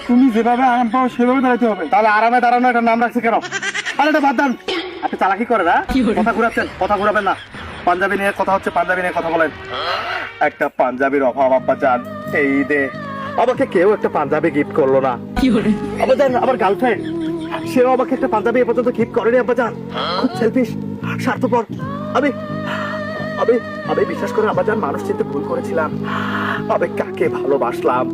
তুমি যেভাবে আরাম পাও সেভাবে দাঁড়াইতে হবে। তাহলে আরামে দাঁড়ানো একটা নাম রাখছে কেন? আরে এটা বাদ দেন, আপনি চালাকি করে না, কথা ঘুরাচ্ছেন, কথা ঘুরাবেন না। পাঞ্জাবি নিয়ে কথা হচ্ছে, পাঞ্জাবি নিয়ে কথা বলেন। একটা পাঞ্জাবির অভাব আব্বা জান, এই ঈদে আমাকে কেউ একটা পাঞ্জাবি গিফট করলো না। আব্বা জান, আমার গার্লফ্রেন্ড সেও আমাকে একটা পাঞ্জাবি এ পর্যন্ত গিফট করেনি আব্বা জান। খুব সেলফিশ, স্বার্থপর। আমি আমি আমি বিশ্বাস করে আব্বা জান মানুষ চিনতে ভুল করেছিলাম। আমি কাকে ভালোবাসলাম,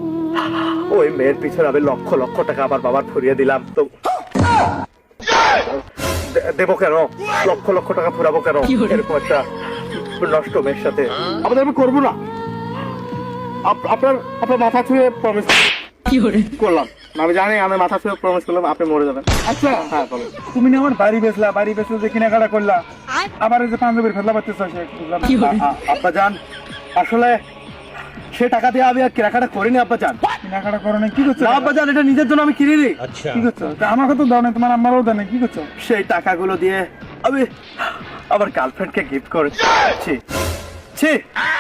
ওই মেয়ের পিছনে আমি লক্ষ লক্ষ টাকা আমার বাবার ফুরিয়ে দিলাম। তো দেবো কেন, লক্ষ লক্ষ টাকা ফুরাবো কেন এরকম একটা নষ্ট মেয়ের সাথে? আমাদের আমি করবো না। আপনার আপনার মাথা ছুঁয়ে প্রমিস করলাম, আমি জানি আমি মাথা ছুঁয়ে প্রমিস করলাম আপনি মরে যাবেন। আচ্ছা হ্যাঁ বলো। তুমি না আমার বাড়ি বেচলা, বাড়ি বেচলে যে কেনাকাটা করলা, আবার এই যে পাঞ্জাবির ফেলা পাচ্ছিস বুঝলাম না। আব্বা জান, আসলে সে টাকা দিয়ে আমি আর কেনাকাটা করিনি আব্বা জান। কেনাকাটা করো না, কি করছো? না আব্বা জান, এটা নিজের জন্য আমি কিনিনি। কি করছো? তা আমাকে তো দাও না, তোমার আমারও দাও না, কি করছো? সেই টাকাগুলো দিয়ে আমি আমার গার্লফ্রেন্ডকে গিফট করেছি। ছি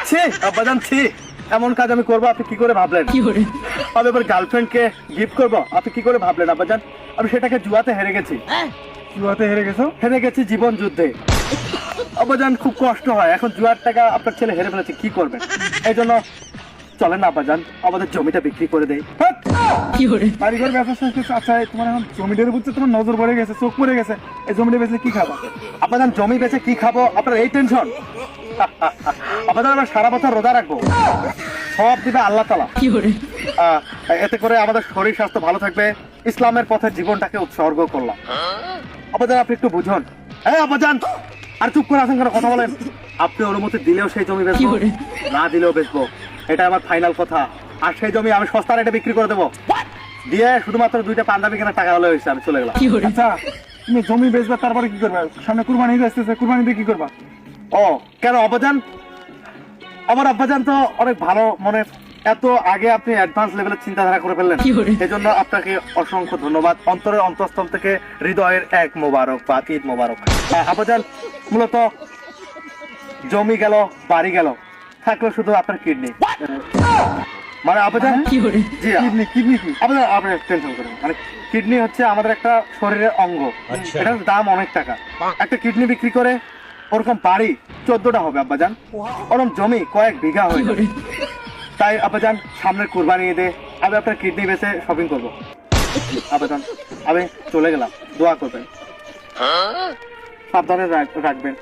ছি আব্বা জান, ছি, এমন কাজ আমি করবো আপনি কি করে ভাবলেন? আমি আমার গার্লফ্রেন্ডকে গিফট করবো আপনি কি করে ভাবলেন আব্বা জান? আমি সেটাকে জুয়াতে হেরে গেছি। জুয়াতে হেরে গেছো? হেরে গেছি জীবন যুদ্ধে আব্বা জান, খুব কষ্ট হয়। এখন জুয়ার টাকা আপনার ছেলে হেরে ফেলেছে, কি করবেন? এই জন্য চলেন না আব্বা জান, আমাদের জমিটা বিক্রি করে দেই। বাড়ি ঘর ব্যবসা শেষ করছো। আচ্ছা তোমার এখন জমিটার বুঝছে, তোমার নজর পড়ে গেছে, চোখ পড়ে গেছে, এই জমিটা বেচলে কি খাবা? আব্বা জান, জমি বেচে কি খাবো আপনার এই টেনশন? আব্বা জান, আমরা সারা বছর রোজা রাখবো, সব দিবে আল্লাহ তাআলা। এতে করে আমাদের শরীর স্বাস্থ্য ভালো থাকবে, ইসলামের পথে জীবনটাকে উৎসর্গ করলাম। আব্বা জান আপনি একটু বুঝুন। হ্যাঁ আব্বা জান, আর চুপ করে আছেন কেন? কথা বলেন। আপনি অনুমতি দিলেও সেই জমি বেচবো, না দিলেও বেচবো, এটা আমার ফাইনাল কথা। আর সেই জমি আমি সস্তা রেটে বিক্রি করে দেবো, দিয়ে শুধুমাত্র 2টা পাঞ্জাবি কেনার টাকা হলে হয়েছে, আমি চলে গেলাম। আচ্ছা তুমি জমি বেচবা, তারপরে কি করবা? সামনে কুরবানি ঈদ আসতেছে, কুরবানি দিয়ে কি করবা? ও কেন আব্বাজান, আমার আব্বাজান তো অনেক ভালো মনে, এত আগে আপনি অ্যাডভান্স লেভেলের চিন্তাধারা করে ফেললেন, এজন্য আপনাকে অসংখ্য ধন্যবাদ। অন্তরের অন্তঃস্থল থেকে হৃদয়ের এক মোবারক বা ঈদ মোবারক। আব্বাজান, মূলত জমি গেল, বাড়ি গেল, থাকলো শুধু আপনার কিডনি। মানে আব্বাজান, জি কিডনি কিডনি কি? আপনার আপনি টেনশন করেন, মানে কিডনি হচ্ছে আমাদের একটা শরীরের অঙ্গ, এটার দাম অনেক টাকা। একটা কিডনি বিক্রি করে ওরকম বাড়ি 14টা হবে আব্বাজান, ওরকম জমি কয়েক বিঘা হয়ে যাবে। তাই আব্বাজান, সামনের কুরবানি ঈদে আমি আপনার কিডনি বেচে শপিং করবো। আব্বাজান আমি চলে গেলাম, দোয়া করবেন, সাবধানে রাখবেন।